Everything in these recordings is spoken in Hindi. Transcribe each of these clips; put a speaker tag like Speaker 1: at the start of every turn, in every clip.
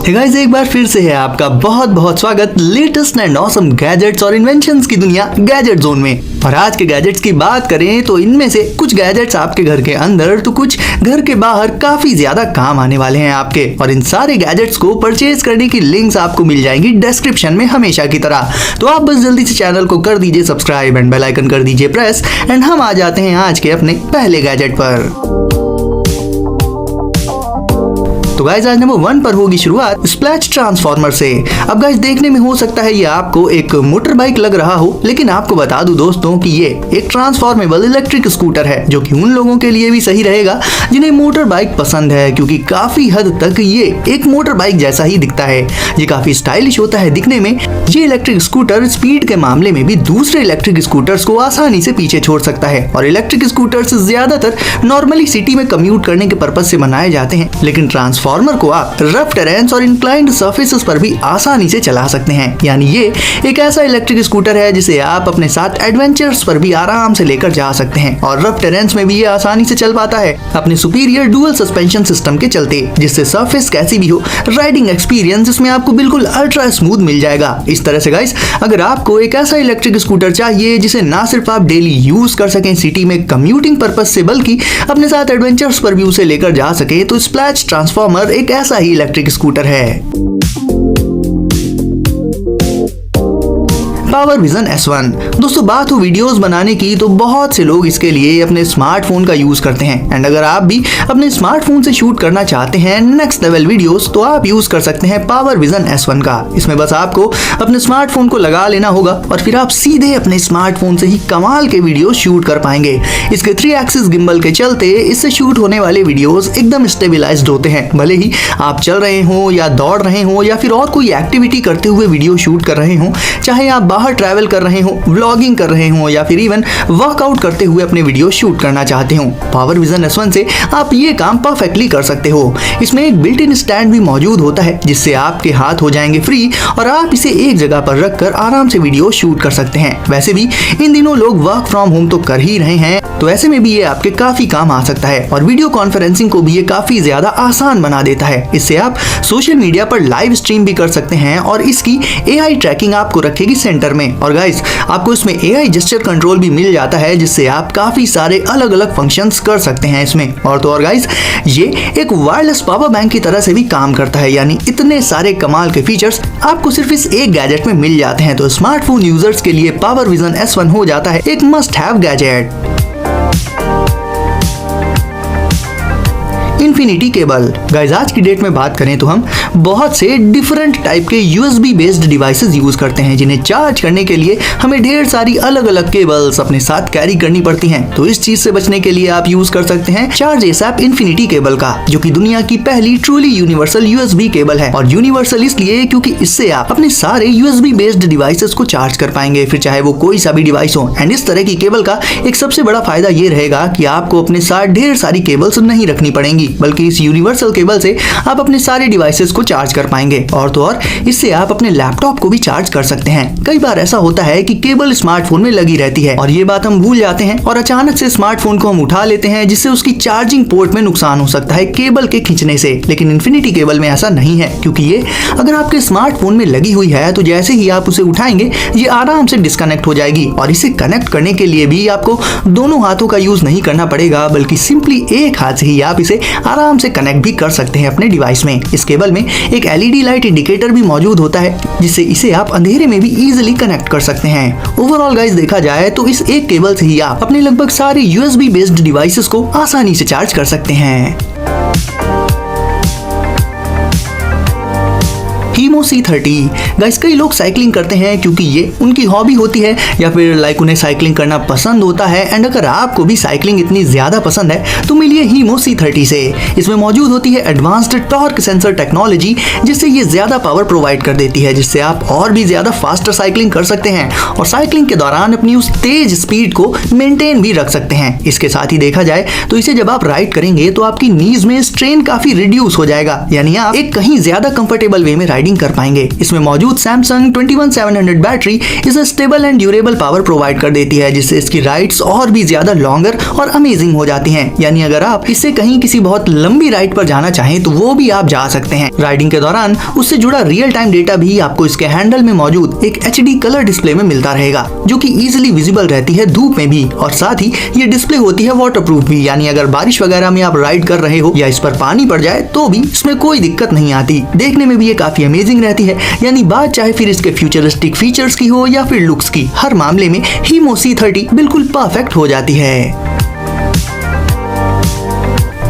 Speaker 1: गाइस एक बार फिर से है आपका बहुत बहुत स्वागत लेटेस्ट एंड ऑसम गैजेट्स और इन्वेंशंस की दुनिया गैजेट जोन में। और आज के गैजेट्स की बात करें तो इनमें से कुछ गैजेट्स आपके घर के अंदर तो कुछ घर के बाहर काफी ज्यादा काम आने वाले हैं आपके। और इन सारे गैजेट्स को परचेज करने की लिंक्स आपको मिल जाएंगी डिस्क्रिप्शन में हमेशा की तरह। तो आप बस जल्दी से चैनल को कर दीजिए सब्सक्राइब एंड बेल आइकन कर दीजिए प्रेस एंड हम आ जाते हैं आज के अपने पहले गैजेट पर। तो गाइस आज नंबर 1 पर होगी शुरुआत स्प्लैश ट्रांसफार्मर से। अब गाइस देखने में हो सकता है ये आपको एक मोटर बाइक लग रहा हो, लेकिन आपको बता दूं दोस्तों कि ये एक ट्रांसफॉर्मेबल इलेक्ट्रिक स्कूटर है जो कि उन लोगों के लिए भी सही रहेगा जिन्हें मोटर बाइक पसंद है, क्योंकि काफी हद तक ये एक मोटर बाइक जैसा ही दिखता है। ये काफी स्टाइलिश होता है दिखने में। ये इलेक्ट्रिक स्कूटर स्पीड के मामले में भी दूसरे इलेक्ट्रिक स्कूटर्स को आसानी से पीछे छोड़ सकता है। और इलेक्ट्रिक स्कूटर्स ज्यादातर नॉर्मली सिटी में कम्यूट करने के पर्पज से बनाए जाते हैं, लेकिन ट्रांसफार्मर को आप रफ टेरेन्स और इंक्लाइंड सर्फेसेस पर भी आसानी से चला सकते हैं। यानी ये एक ऐसा इलेक्ट्रिक स्कूटर है जिसे आप अपने साथ एडवेंचर्स पर भी आराम से लेकर जा सकते हैं। और रफ टेरेन्स में भी ये आसानी से चल पाता है अपने सुपीरियर डुअल सस्पेंशन सिस्टम के चलते, जिससे सर्फेस कैसी भी हो राइडिंग एक्सपीरियंस इसमें आपको बिल्कुल अल्ट्रा स्मूथ मिल जाएगा। इस तरह से गाइस अगर आपको एक ऐसा इलेक्ट्रिक स्कूटर चाहिए जिसे ना सिर्फ आप डेली यूज कर सकें सिटी में कम्यूटिंग पर्पज से, बल्कि अपने साथ एडवेंचर्स पर भी उसे लेकर जा सके, तो स्प्लैश ट्रांसफार्मर एक ऐसा ही इलेक्ट्रिक स्कूटर है। Power vision S1। दोस्तों बात हो वीडियोस बनाने की तो बहुत से लोग इसके लिए अपने स्मार्टफोन का यूज करते हैं। एंड अगर आप भी अपने स्मार्टफोन से शूट करना चाहते हैं नेक्स्ट लेवल वीडियोस, तो आप यूज कर सकते हैं पावर विजन S1 का। इसमें बस आपको अपने स्मार्टफोन को लगा लेना होगा और फिर आप सीधे अपने स्मार्टफोन से ही कमाल के वीडियो शूट कर पाएंगे। इसके 3 एक्सिस गिम्बल के चलते इससे शूट होने वाले वीडियोस एकदम स्टेबिलाइज्ड होते हैं। भले ही आप चल रहे हो या दौड़ रहे हो या फिर और कोई एक्टिविटी करते हुए वीडियो शूट कर रहे हो, चाहे आप बाहर ट्रैवल कर रहे हो, व्लॉगिंग कर रहे हो या फिर इवन वर्कआउट करते हुए अपने वीडियो शूट करना चाहते हो, पावर विजन S1 से आप ये काम परफेक्टली कर सकते हो। इसमें एक बिल्ट इन स्टैंड भी मौजूद होता है जिससे आपके हाथ हो जाएंगे फ्री और आप इसे एक जगह पर रखकर आराम से वीडियो शूट कर सकते हैं। वैसे भी इन दिनों लोग वर्क फ्रॉम होम तो कर ही रहे हैं, तो ऐसे में भी ये आपके काफी काम आ सकता है। और वीडियो कॉन्फ्रेंसिंग को भी ये काफी ज्यादा आसान बना देता है। इससे आप सोशल मीडिया पर लाइव स्ट्रीम भी कर सकते हैं और इसकी AI ट्रैकिंग आपको रखेगी सेंटर में। और गाइस आपको इसमें AI जेस्चर कंट्रोल भी मिल जाता है जिससे आप काफी सारे अलग अलग फंक्शंस कर सकते हैं इसमें। और तो और गाइस ये एक वायरलेस पावर बैंक की तरह से भी काम करता है। यानी इतने सारे कमाल के फीचर्स आपको सिर्फ इस एक गैजेट में मिल जाते हैं। तो स्मार्टफोन यूजर्स के लिए पावर विजन S1 हो जाता है एक must have gadget. Infinity cable. Guys आज की डेट में बात करें तो हम बहुत से डिफरेंट टाइप के USB बेस्ड डिवाइसेस यूज करते हैं जिन्हें चार्ज करने के लिए हमें ढेर सारी अलग अलग केबल्स अपने साथ कैरी करनी पड़ती हैं। तो इस चीज से बचने के लिए आप यूज कर सकते हैं चार्ज ASAP इन्फिनिटी केबल का, जो कि दुनिया की पहली ट्रूली यूनिवर्सल USB केबल है। और यूनिवर्सल इसलिए क्योंकि इससे आप अपने सारे USB बेस्ड डिवाइसेस को चार्ज कर पाएंगे, फिर चाहे वो कोई सा भी डिवाइस हो। एंड इस तरह की केबल का एक सबसे बड़ा फायदा ये रहेगा कि आपको अपने साथ ढेर सारी केबल्स नहीं रखनी पड़ेंगी, बल्कि इस यूनिवर्सल केबल से आप अपने सारे डिवाइसेस को चार्ज कर पाएंगे। और तो और इससे आप अपने लैपटॉप को भी चार्ज कर सकते हैं। कई बार ऐसा होता है कि केबल स्मार्टफोन में लगी रहती है और ये बात हम भूल जाते हैं और अचानक से स्मार्टफोन को हम उठा लेते हैं, जिससे उसकी चार्जिंग पोर्ट में नुकसान हो सकता है केबल के खींचने से। लेकिन इन्फिनिटी केबल में ऐसा नहीं है, क्योंकि ये अगर आपके स्मार्टफोन में लगी हुई है तो जैसे ही आप उसे उठाएंगे ये आराम से डिस्कनेक्ट हो जाएगी। और इसे कनेक्ट करने के लिए भी आपको दोनों हाथों का यूज नहीं करना पड़ेगा, बल्कि सिंपली एक हाथ से ही आप इसे आराम से कनेक्ट भी कर सकते हैं अपने डिवाइस में। इस केबल में एक LED लाइट इंडिकेटर भी मौजूद होता है जिससे इसे आप अंधेरे में भी इजीली कनेक्ट कर सकते हैं। ओवरऑल गाइस देखा जाए तो इस एक केबल से ही आप अपने लगभग सारे USB बेस्ड डिवाइसेस को आसानी से चार्ज कर सकते हैं। Haemo C30। गाइस कई लोग साइकिलिंग करते हैं क्योंकि ये उनकी हॉबी होती है या फिर उन्हें साइकिलिंग करना पसंद होता है। एंड अगर आपको भी साइकिलिंग इतनी ज्यादा पसंद है तो मिलिए हीमो C30 से। इसमें मौजूद होती है एडवांस्ड टॉर्क सेंसर टेक्नोलॉजी, जिससे ये ज्यादा पावर प्रोवाइड कर देती है, जिससे आप और भी ज्यादा फास्टर साइकिलिंग कर सकते हैं और साइकिलिंग के दौरान अपनी उस तेज स्पीड को मेंटेन भी रख सकते हैं। इसके साथ ही देखा जाए तो इसे जब आप राइड करेंगे तो आपकी नीज में स्ट्रेन काफी रिड्यूस हो जाएगा, यानी आप एक कहीं ज्यादा कंफर्टेबल वे में राइड राइडिंग कर पाएंगे। इसमें मौजूद सैमसंग 21700 बैटरी इसे stable and durable power provide कर देती है, जिससे इसकी राइड्स और भी ज्यादा लॉन्गर और अमेजिंग हो जाती हैं। यानी अगर आप इससे कहीं किसी बहुत लंबी राइड पर जाना चाहें तो वो भी आप जा सकते हैं। राइडिंग के दौरान उससे जुड़ा रियल टाइम डेटा भी आपको इसके हैंडल में मौजूद एक HD कलर डिस्प्ले में मिलता रहेगा, जो कि इजीली विजिबल रहती है धूप में भी। और साथ ही ये डिस्प्ले होती है वाटरप्रूफ भी, यानी अगर बारिश वगैरह में आप राइड कर रहे हो या इस पर पानी पड़ जाए तो भी इसमें कोई दिक्कत नहीं आती। देखने में भी ये काफी अमेजिंग रहती है। यानी बात चाहे फिर इसके फ्यूचरिस्टिक फीचर्स की हो या फिर लुक्स की, हर मामले में हीमो C30 बिल्कुल परफेक्ट हो जाती है।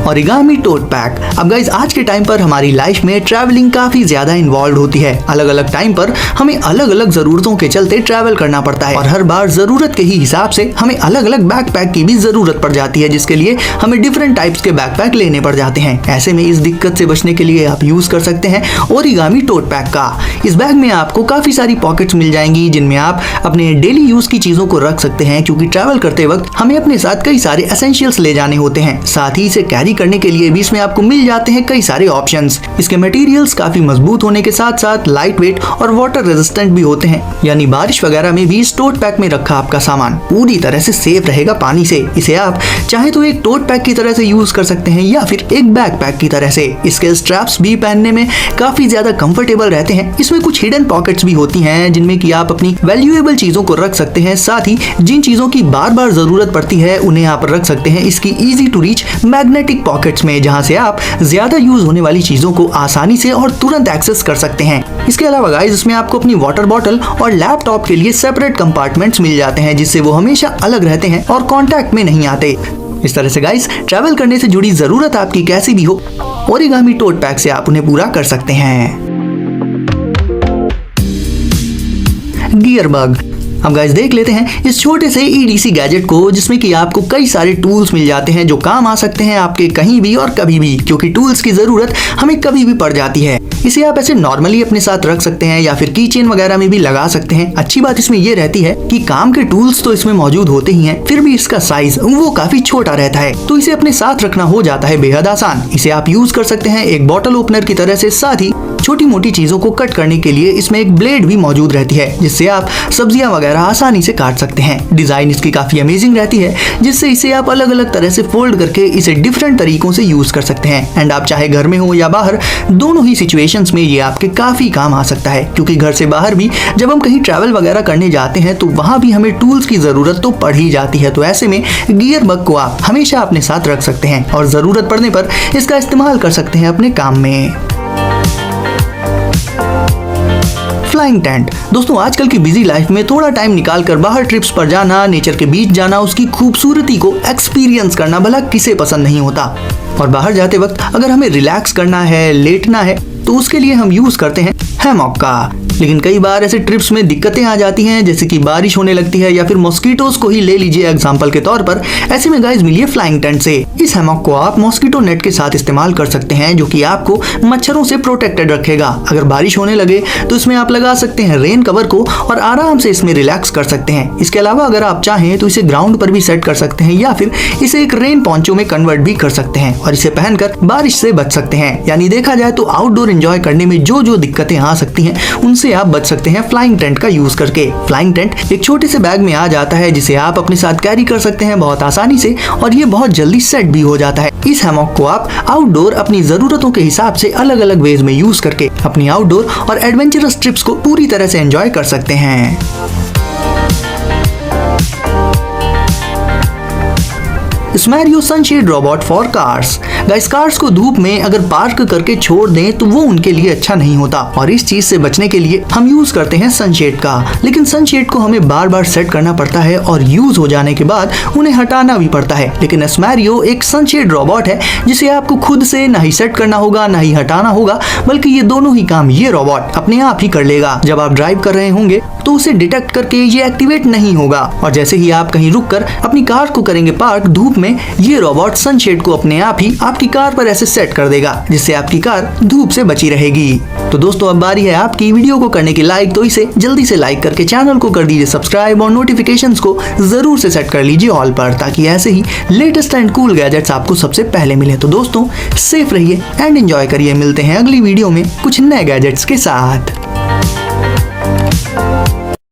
Speaker 1: ओरिगामी टोट पैक। अब गाइज आज के टाइम पर हमारी लाइफ में ट्रैवलिंग काफी ज्यादा इन्वॉल्व होती है। अलग अलग टाइम पर हमें अलग अलग जरूरतों के चलते ट्रैवल करना पड़ता है और हर बार जरूरत के ही हिसाब से हमें अलग अलग बैकपैक की भी जरूरत पड़ जाती है, जिसके लिए हमें डिफरेंट टाइप्स के बैकपैक लेने पड़ जाते हैं। ऐसे में इस दिक्कत से बचने के लिए आप यूज कर सकते हैं ओरिगामी टोट पैक का। इस बैग में आपको काफी सारी पॉकेट्स मिल जाएंगी, जिनमें आप अपने डेली यूज की चीजों को रख सकते हैं, क्योंकि ट्रैवल करते वक्त हमें अपने साथ कई सारे एसेंशियल्स ले जाने होते हैं। साथ ही इसे कैरी करने के लिए भी इसमें आपको मिल जाते हैं कई सारे ऑप्शंस। इसके मटेरियल्स काफी मजबूत होने के साथ साथ लाइट वेट और वाटर रेजिस्टेंट भी होते हैं, यानी बारिश वगैरह में भी इस टोट पैक में रखा आपका सामान पूरी तरह से सेफ रहेगा पानी से। इसे आप चाहे तो एक टोट पैक की तरह से यूज कर सकते हैं या फिर एक बैक पैक की तरह से। इसके स्ट्रैप्स भी पहनने में काफी ज्यादा कंफर्टेबल रहते हैं। इसमें कुछ हिडन पॉकेट्स भी होती हैं, जिनमें कि आप अपनी वैल्यूएबल चीजों को रख सकते हैं। साथ ही जिन चीजों की बार बार जरूरत पड़ती है उन्हें आप रख सकते हैं इसकी easy to reach magnetic pockets में, जहां से आप ज्यादा यूज होने वाली चीजों को आसानी से और तुरंत एक्सेस कर सकते हैं। इसके अलावा गाइस इसमें आपको अपनी वाटर बॉटल और लैपटॉप के लिए सेपरेट कंपार्टमेंट्स मिल जाते हैं, जिससे वो हमेशा अलग रहते हैं और कांटेक्ट में नहीं आते। इस तरह से गाइस ट्रैवल करने से जुड़ी जरूरत आपकी कैसी भी हो, ओरिगामी टोट पैक से आप उन्हें पूरा कर सकते हैं। Gear bug. अब गाइस देख लेते हैं इस छोटे से EDC गैजेट को, जिसमें कि आपको कई सारे टूल्स मिल जाते हैं जो काम आ सकते हैं आपके कहीं भी और कभी भी, क्योंकि टूल्स की जरूरत हमें कभी भी पड़ जाती है। इसे आप ऐसे नॉर्मली अपने साथ रख सकते हैं या फिर की चेन वगैरह में भी लगा सकते हैं। अच्छी बात इसमें यह रहती है कि काम के टूल्स तो इसमें मौजूद होते ही हैं, फिर भी इसका साइज वो काफी छोटा रहता है, तो इसे अपने साथ रखना हो जाता है बेहद आसान। इसे आप यूज कर सकते हैं एक बॉटल ओपनर की तरह से। साथ ही छोटी मोटी चीजों को कट करने के लिए इसमें एक ब्लेड भी मौजूद रहती है, जिससे आप सब्जियां वगैरह आसानी से काट सकते हैं। डिजाइन इसकी काफी अमेजिंग रहती है, जिससे इसे आप अलग अलग तरह से फोल्ड करके इसे डिफरेंट तरीकों से यूज कर सकते हैं। एंड आप चाहे घर में हो या बाहर, दोनों ही सिचुएशंस में ये आपके काफी काम आ सकता है, क्योंकि घर से बाहर भी जब हम कहीं ट्रैवल वगैरह करने जाते हैं तो वहां भी हमें टूल्स की जरूरत तो पड़ ही जाती है। तो ऐसे में गियर बग को आप हमेशा अपने साथ रख सकते हैं और जरूरत पड़ने पर इसका इस्तेमाल कर सकते हैं अपने काम में। Flying tent. दोस्तों आजकल की बिजी लाइफ में थोड़ा टाइम निकाल कर बाहर ट्रिप्स पर जाना, नेचर के बीच जाना, उसकी खूबसूरती को एक्सपीरियंस करना भला किसे पसंद नहीं होता। और बाहर जाते वक्त अगर हमें रिलैक्स करना है, लेटना है, तो उसके लिए हम यूज करते हैं हैमॉक का। लेकिन कई बार ऐसे ट्रिप्स में दिक्कतें आ जाती हैं, जैसे कि बारिश होने लगती है या फिर मॉस्किटोज को ही ले लीजिए एग्जांपल के तौर पर। ऐसे में गाइस मिलिए फ्लाइंग टेंट से। इस हैमॉक को आप मॉस्किटो नेट के साथ इस्तेमाल कर सकते हैं, जो कि आपको मच्छरों से प्रोटेक्टेड रखेगा। अगर बारिश होने लगे तो इसमें आप लगा सकते हैं रेन कवर को और आराम से इसमें रिलैक्स कर सकते हैं। इसके अलावा अगर आप चाहें तो इसे ग्राउंड पर भी सेट कर सकते हैं या फिर इसे एक रेन पॉन्चो में कन्वर्ट भी कर सकते हैं और इसे पहनकर बारिश से बच सकते हैं। यानी देखा जाए तो आउटडोर एंजॉय करने में जो जो दिक्कतें आ सकती हैं उनसे आप बच सकते हैं फ्लाइंग टेंट का यूज करके। फ्लाइंग टेंट एक छोटे से बैग में आ जाता है, जिसे आप अपने साथ कैरी कर सकते हैं बहुत आसानी से, और ये बहुत जल्दी सेट भी हो जाता है। इस हैमॉक को आप आउटडोर अपनी जरूरतों के हिसाब से अलग अलग वेज में यूज करके अपनी आउटडोर और एडवेंचरस ट्रिप्स को पूरी तरह से एंजॉय कर सकते हैं। स्मैरियो sunshade robot for cars. Guys cars को धूप में अगर पार्क करके छोड़ दें तो वो उनके लिए अच्छा नहीं होता, और इस चीज से बचने के लिए हम यूज करते हैं सनशेड का। लेकिन सनशेड को हमें बार बार सेट करना पड़ता है और यूज हो जाने के बाद उन्हें हटाना भी पड़ता है। लेकिन स्मैरियो एक सनशेड रोबोट है, जिसे आपको खुद से ना ही सेट करना होगा ना ही हटाना होगा, बल्कि ये दोनों ही काम ये रोबोट अपने आप ही कर लेगा। जब आप ड्राइव कर रहे होंगे तो उसे डिटेक्ट करके ये एक्टिवेट नहीं होगा। और जैसे ही आप कहीं रुककर अपनी कार को करेंगे पार्क धूप में, ये रोबोट सनशेड को अपने आप ही आपकी कार पर ऐसे सेट कर देगा जिससे आपकी कार धूप से बची रहेगी। तो दोस्तों अब बारी है आपकी वीडियो को करने की लाइक, तो इसे जल्दी से लाइक करके चैनल को कर दीजिए सब्सक्राइब और नोटिफिकेशंस को जरूर से सेट कर लीजिए ऑल पर, ताकि ऐसे ही लेटेस्ट एंड कूल गैजेट्स आपको सबसे पहले मिले। तो दोस्तों सेफ रहिए एंड एंजॉय करिए। मिलते हैं अगली वीडियो में कुछ नए गैजेट्स के साथ।